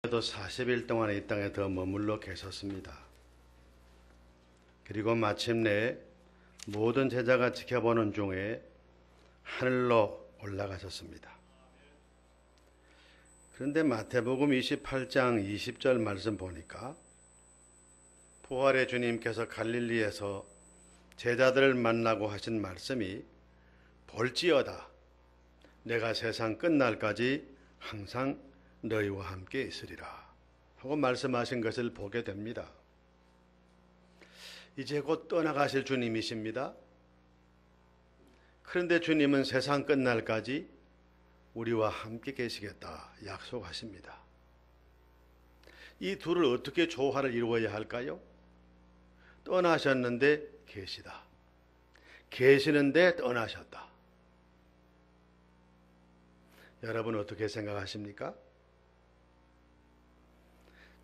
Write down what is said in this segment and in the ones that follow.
또 40일 동안 이 땅에 더 머물러 계셨습니다. 그리고 마침내 모든 제자가 지켜보는 중에 하늘로 올라가셨습니다. 그런데 마태복음 28장 20절 말씀 보니까 부활의 주님께서 갈릴리에서 제자들을 만나고 하신 말씀이 볼지어다 내가 세상 끝날까지 항상 너희와 함께 있으리라 하고 말씀하신 것을 보게 됩니다. 이제 곧 떠나가실 주님이십니다. 그런데 주님은 세상 끝날까지 우리와 함께 계시겠다 약속하십니다. 이 둘을 어떻게 조화를 이루어야 할까요? 떠나셨는데 계시다. 계시는데 떠나셨다. 여러분 어떻게 생각하십니까?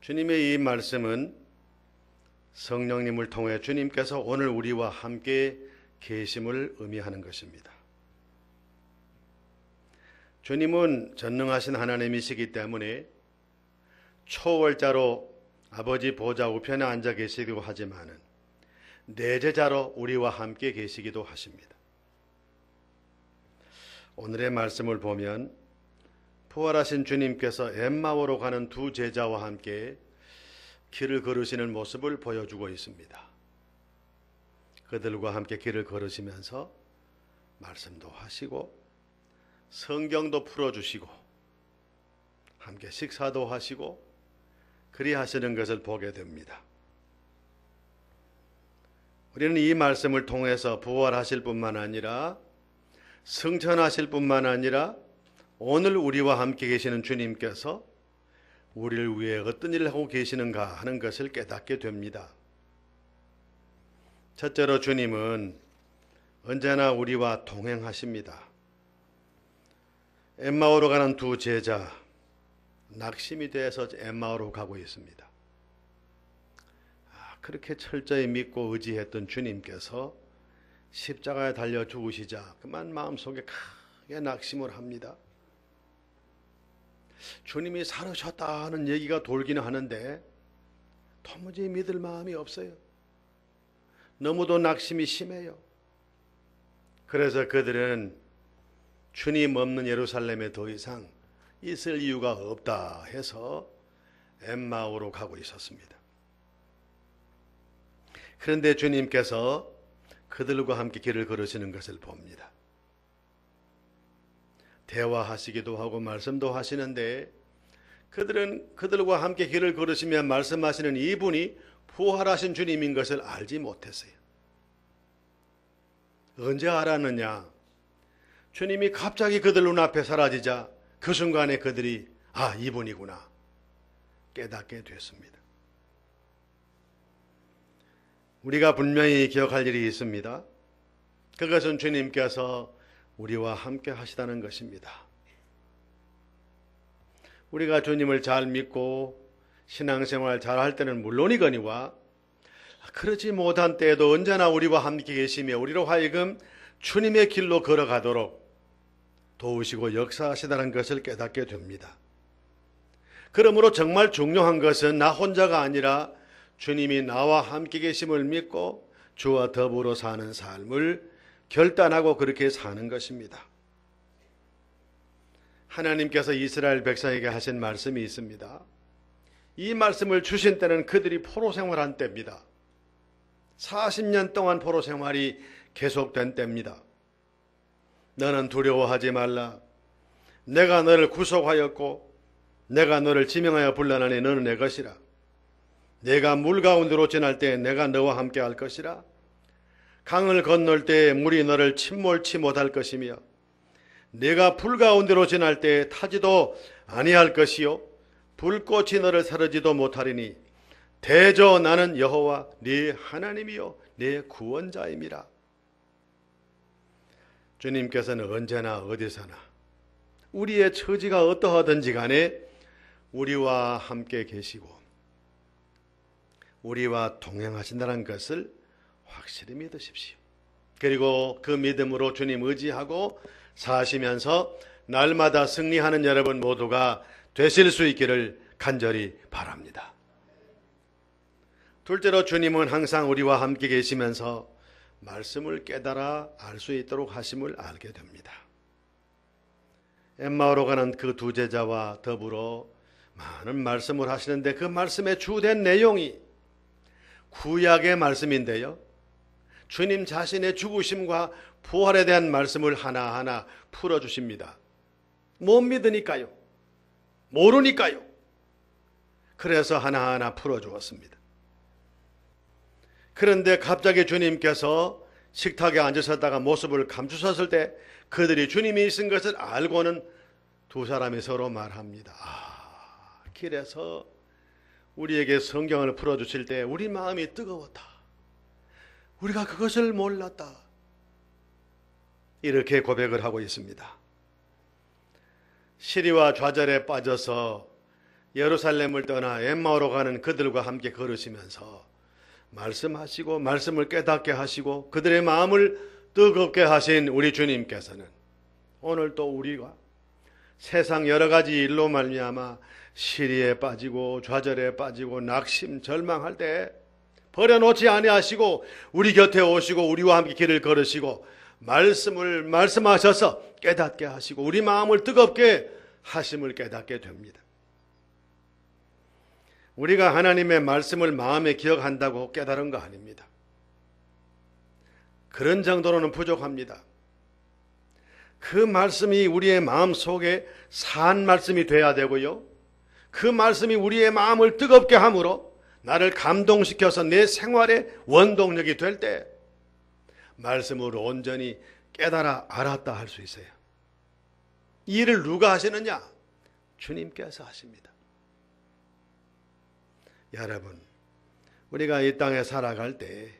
주님의 이 말씀은 성령님을 통해 주님께서 오늘 우리와 함께 계심을 의미하는 것입니다. 주님은 전능하신 하나님이시기 때문에 초월자로 아버지 보좌 우편에 앉아 계시기도 하지만은 내제자로 우리와 함께 계시기도 하십니다. 오늘의 말씀을 보면 부활하신 주님께서 엠마오로 가는 두 제자와 함께 길을 걸으시는 모습을 보여주고 있습니다. 그들과 함께 길을 걸으시면서 말씀도 하시고 성경도 풀어주시고 함께 식사도 하시고 그리 하시는 것을 보게 됩니다. 우리는 이 말씀을 통해서 부활하실 뿐만 아니라 승천하실 뿐만 아니라 오늘 우리와 함께 계시는 주님께서 우리를 위해 어떤 일을 하고 계시는가 하는 것을 깨닫게 됩니다. 첫째로 주님은 언제나 우리와 동행하십니다. 엠마오로 가는 두 제자, 낙심이 돼서 엠마오로 가고 있습니다. 그렇게 철저히 믿고 의지했던 주님께서 십자가에 달려 죽으시자 그만 마음속에 크게 낙심을 합니다. 주님이 살으셨다 하는 얘기가 돌기는 하는데 도무지 믿을 마음이 없어요. 너무도 낙심이 심해요. 그래서 그들은 주님 없는 예루살렘에 더 이상 있을 이유가 없다 해서 엠마오로 가고 있었습니다. 그런데 주님께서 그들과 함께 길을 걸으시는 것을 봅니다. 대화하시기도 하고 말씀도 하시는데 그들은 그들과 함께 길을 걸으시며 말씀하시는 이분이 부활하신 주님인 것을 알지 못했어요. 언제 알았느냐? 주님이 갑자기 그들 눈앞에 사라지자 그 순간에 그들이 이분이구나 깨닫게 됐습니다. 우리가 분명히 기억할 일이 있습니다. 그것은 주님께서 우리와 함께 하시다는 것입니다. 우리가 주님을 잘 믿고 신앙생활 잘 할 때는 물론이거니와 그렇지 못한 때에도 언제나 우리와 함께 계시며 우리로 하여금 주님의 길로 걸어가도록 도우시고 역사하시다는 것을 깨닫게 됩니다. 그러므로 정말 중요한 것은 나 혼자가 아니라 주님이 나와 함께 계심을 믿고 주와 더불어 사는 삶을 결단하고 그렇게 사는 것입니다. 하나님께서 이스라엘 백성에게 하신 말씀이 있습니다. 이 말씀을 주신 때는 그들이 포로 생활한 때입니다. 40년 동안 포로 생활이 계속된 때입니다. 너는 두려워하지 말라. 내가 너를 구속하였고 내가 너를 지명하여 불러나니 너는 내 것이라. 내가 물 가운데로 지날 때 내가 너와 함께 할 것이라. 강을 건널 때 물이 너를 침몰치 못할 것이며 내가 불 가운데로 지날 때 타지도 아니할 것이요 불꽃이 너를 사르지도 못하리니 대저 나는 여호와 네 하나님이요 네 구원자임이라. 주님께서는 언제나 어디서나 우리의 처지가 어떠하든지 간에 우리와 함께 계시고 우리와 동행하신다는 것을 확실히 믿으십시오. 그리고 그 믿음으로 주님 의지하고 사시면서 날마다 승리하는 여러분 모두가 되실 수 있기를 간절히 바랍니다. 둘째로 주님은 항상 우리와 함께 계시면서 말씀을 깨달아 알 수 있도록 하심을 알게 됩니다. 엠마오로 가는 그 두 제자와 더불어 많은 말씀을 하시는데 그 말씀의 주된 내용이 구약의 말씀인데요. 주님 자신의 죽으심과 부활에 대한 말씀을 하나하나 풀어주십니다. 못 믿으니까요. 모르니까요. 그래서 하나하나 풀어주었습니다. 그런데 갑자기 주님께서 식탁에 앉으셨다가 모습을 감추셨을 때 그들이 주님이 있은 것을 알고는 두 사람이 서로 말합니다. 길에서 우리에게 성경을 풀어주실 때 우리 마음이 뜨거웠다. 우리가 그것을 몰랐다. 이렇게 고백을 하고 있습니다. 시리와 좌절에 빠져서 예루살렘을 떠나 엠마오로 가는 그들과 함께 걸으시면서 말씀하시고 말씀을 깨닫게 하시고 그들의 마음을 뜨겁게 하신 우리 주님께서는 오늘 또 우리가 세상 여러 가지 일로 말미암아 시리에 빠지고 좌절에 빠지고 낙심 절망할 때 버려놓지 아니하시고 우리 곁에 오시고 우리와 함께 길을 걸으시고 말씀을 말씀하셔서 깨닫게 하시고 우리 마음을 뜨겁게 하심을 깨닫게 됩니다. 우리가 하나님의 말씀을 마음에 기억한다고 깨달은 거 아닙니다. 그런 정도로는 부족합니다. 그 말씀이 우리의 마음 속에 산 말씀이 돼야 되고요. 그 말씀이 우리의 마음을 뜨겁게 함으로 나를 감동시켜서 내 생활의 원동력이 될 때 말씀을 온전히 깨달아 알았다 할 수 있어요. 이 일을 누가 하시느냐? 주님께서 하십니다. 여러분, 우리가 이 땅에 살아갈 때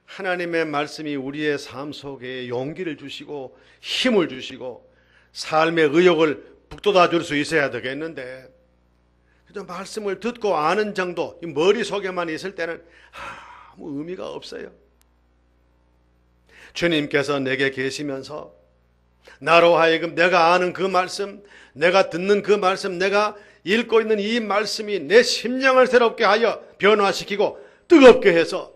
하나님의 말씀이 우리의 삶 속에 용기를 주시고 힘을 주시고 삶의 의욕을 북돋아 줄 수 있어야 되겠는데 그저 말씀을 듣고 아는 정도, 머릿속에만 있을 때는 아무 의미가 없어요. 주님께서 내게 계시면서 나로 하여금 내가 아는 그 말씀, 내가 듣는 그 말씀, 내가 읽고 있는 이 말씀이 내 심령을 새롭게 하여 변화시키고 뜨겁게 해서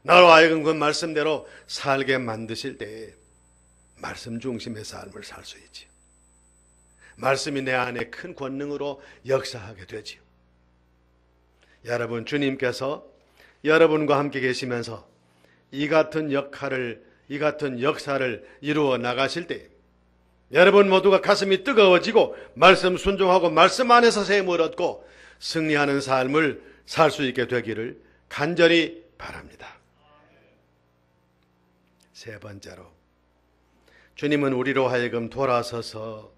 나로 하여금 그 말씀대로 살게 만드실 때 말씀 중심의 삶을 살 수 있지요. 말씀이 내 안에 큰 권능으로 역사하게 되지요. 여러분, 주님께서 여러분과 함께 계시면서 이 같은 역사를 이루어 나가실 때 여러분 모두가 가슴이 뜨거워지고 말씀 순종하고 말씀 안에서 샘을 얻고 승리하는 삶을 살 수 있게 되기를 간절히 바랍니다. 세 번째로, 주님은 우리로 하여금 돌아서서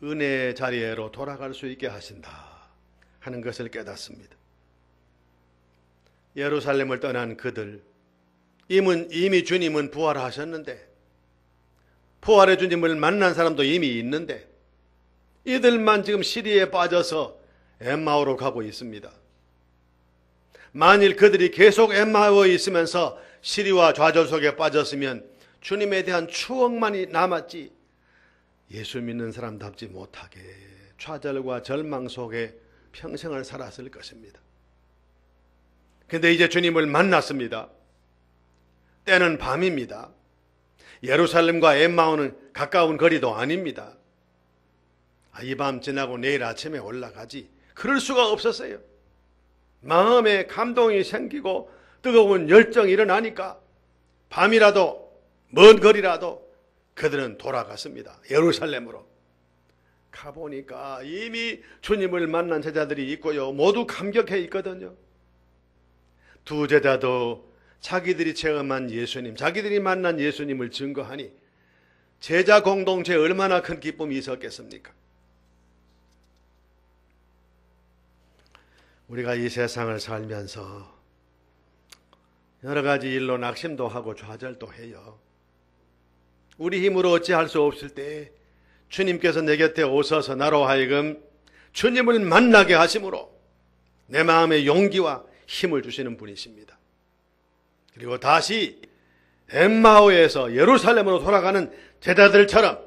은혜의 자리로 돌아갈 수 있게 하신다 하는 것을 깨닫습니다. 예루살렘을 떠난 그들, 이미 주님은 부활하셨는데 부활의 주님을 만난 사람도 이미 있는데 이들만 지금 시리에 빠져서 엠마오로 가고 있습니다. 만일 그들이 계속 엠마오에 있으면서 시리와 좌절 속에 빠졌으면 주님에 대한 추억만이 남았지 예수 믿는 사람답지 못하게 좌절과 절망 속에 평생을 살았을 것입니다. 그런데 이제 주님을 만났습니다. 때는 밤입니다. 예루살렘과 엠마오는 가까운 거리도 아닙니다. 이 밤 지나고 내일 아침에 올라가지 그럴 수가 없었어요. 마음에 감동이 생기고 뜨거운 열정이 일어나니까 밤이라도 먼 거리라도 그들은 돌아갔습니다. 예루살렘으로 가보니까 이미 주님을 만난 제자들이 있고요, 모두 감격해 있거든요. 두 제자도 자기들이 체험한 예수님, 자기들이 만난 예수님을 증거하니 제자 공동체에 얼마나 큰 기쁨이 있었겠습니까? 우리가 이 세상을 살면서 여러 가지 일로 낙심도 하고 좌절도 해요. 우리 힘으로 어찌할 수 없을 때 주님께서 내 곁에 오셔서 나로 하여금 주님을 만나게 하심으로 내 마음에 용기와 힘을 주시는 분이십니다. 그리고 다시 엠마오에서 예루살렘으로 돌아가는 제자들처럼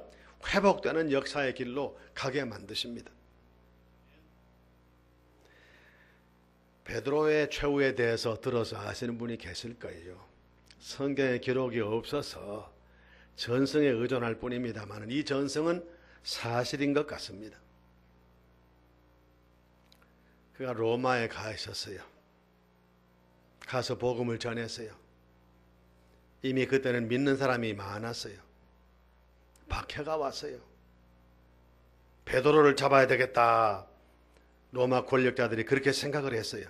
회복되는 역사의 길로 가게 만드십니다. 베드로의 최후에 대해서 들어서 아시는 분이 계실 거예요. 성경에 기록이 없어서 전성에 의존할 뿐입니다만 이 전성은 사실인 것 같습니다. 그가 로마에 가 있었어요. 가서 복음을 전했어요. 이미 그때는 믿는 사람이 많았어요. 박해가 왔어요. 베드로를 잡아야 되겠다. 로마 권력자들이 그렇게 생각을 했어요.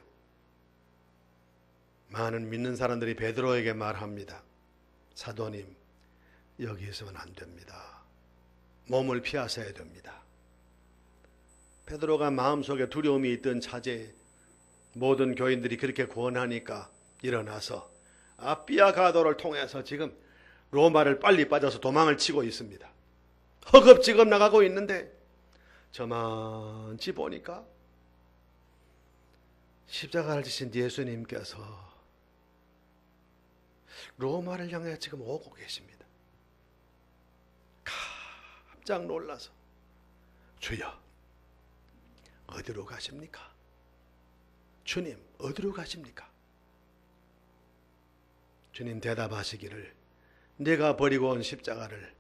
많은 믿는 사람들이 베드로에게 말합니다. 사도님, 여기 있으면 안 됩니다. 몸을 피하셔야 됩니다. 베드로가 마음속에 두려움이 있던 차제에 모든 교인들이 그렇게 권하니까 일어나서 아비아 가도를 통해서 지금 로마를 빨리 빠져서 도망을 치고 있습니다. 허겁지겁 나가고 있는데 저만치 보니까 십자가를 지신 예수님께서 로마를 향해 지금 오고 계십니다. 깜짝 놀라서 주여 어디로 가십니까? 주님 어디로 가십니까? 주님 대답하시기를 내가 버리고 온 십자가를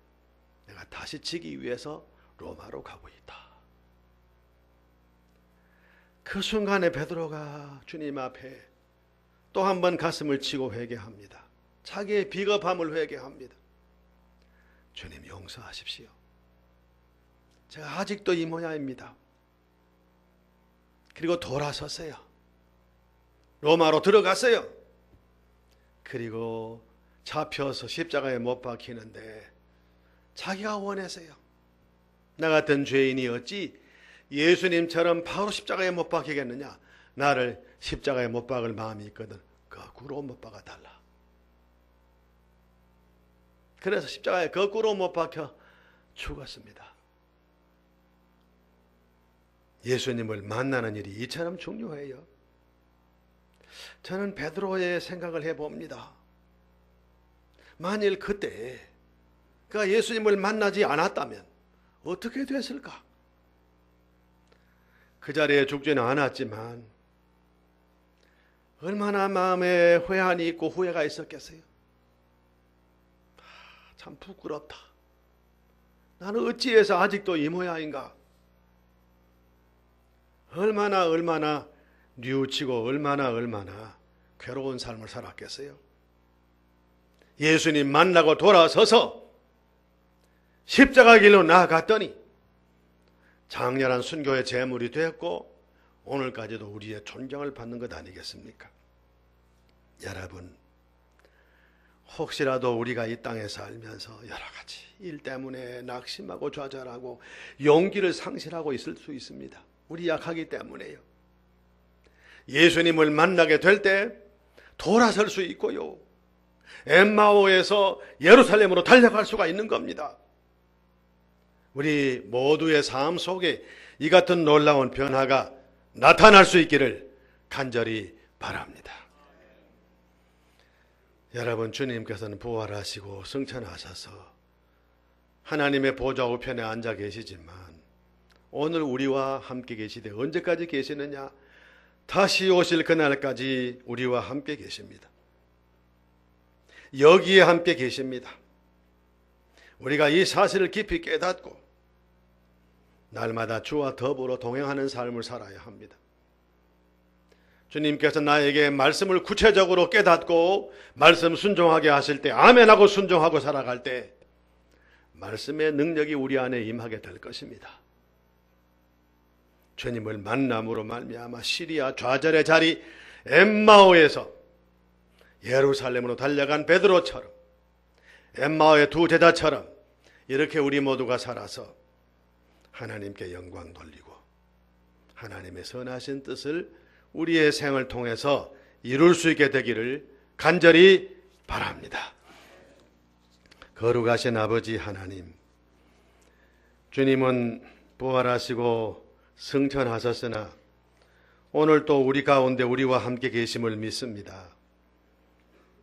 내가 다시 지기 위해서 로마로 가고 있다. 그 순간에 베드로가 주님 앞에 또 한 번 가슴을 치고 회개합니다. 자기의 비겁함을 회개합니다. 주님 용서하십시오. 제가 아직도 이 모양입니다. 그리고 돌아섰어요. 로마로 들어갔어요. 그리고 잡혀서 십자가에 못 박히는데 자기가 원해서요. 나 같은 죄인이 어찌 예수님처럼 바로 십자가에 못 박히겠느냐. 나를 십자가에 못 박을 마음이 있거든. 거꾸로 못 박아 달라. 그래서 십자가에 거꾸로 못 박혀 죽었습니다. 예수님을 만나는 일이 이처럼 중요해요. 저는 베드로의 생각을 해봅니다. 만일 그때 그가 예수님을 만나지 않았다면 어떻게 됐을까? 그 자리에 죽지는 않았지만 얼마나 마음에 회한이 있고 후회가 있었겠어요. 참 부끄럽다. 나는 어찌해서 아직도 이 모양인가? 얼마나 뉘우치고 얼마나 괴로운 삶을 살았겠어요. 예수님 만나고 돌아서서 십자가 길로 나아갔더니 장렬한 순교의 제물이 되었고 오늘까지도 우리의 존경을 받는 것 아니겠습니까? 여러분, 혹시라도 우리가 이 땅에 살면서 여러 가지 일 때문에 낙심하고 좌절하고 용기를 상실하고 있을 수 있습니다. 우리 약하기 때문에요. 예수님을 만나게 될 때 돌아설 수 있고요. 엠마오에서 예루살렘으로 달려갈 수가 있는 겁니다. 우리 모두의 삶 속에 이 같은 놀라운 변화가 나타날 수 있기를 간절히 바랍니다. 여러분, 주님께서는 부활하시고 승천하셔서 하나님의 보좌 우편에 앉아 계시지만 오늘 우리와 함께 계시되 언제까지 계시느냐? 다시 오실 그날까지 우리와 함께 계십니다. 여기에 함께 계십니다. 우리가 이 사실을 깊이 깨닫고 날마다 주와 더불어 동행하는 삶을 살아야 합니다. 주님께서 나에게 말씀을 구체적으로 깨닫고 말씀 순종하게 하실 때 아멘하고 순종하고 살아갈 때 말씀의 능력이 우리 안에 임하게 될 것입니다. 주님을 만남으로 말미암아 시리아 좌절의 자리 엠마오에서 예루살렘으로 달려간 베드로처럼 엠마오의 두 제자처럼 이렇게 우리 모두가 살아서 하나님께 영광 돌리고 하나님의 선하신 뜻을 우리의 생을 통해서 이룰 수 있게 되기를 간절히 바랍니다. 거룩하신 아버지 하나님, 주님은 부활하시고 승천하셨으나 오늘 또 우리 가운데 우리와 함께 계심을 믿습니다.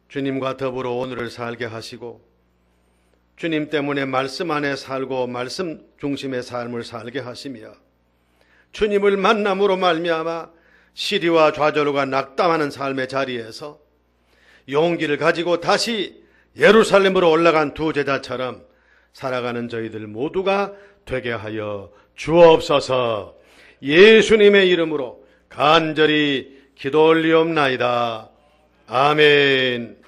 주님과 더불어 오늘을 살게 하시고 주님 때문에 말씀 안에 살고 말씀 중심의 삶을 살게 하시며 주님을 만남으로 말미암아 시리와 좌절과 낙담하는 삶의 자리에서 용기를 가지고 다시 예루살렘으로 올라간 두 제자처럼 살아가는 저희들 모두가 되게 하여 주옵소서. 예수님의 이름으로 간절히 기도 올리옵나이다. 아멘.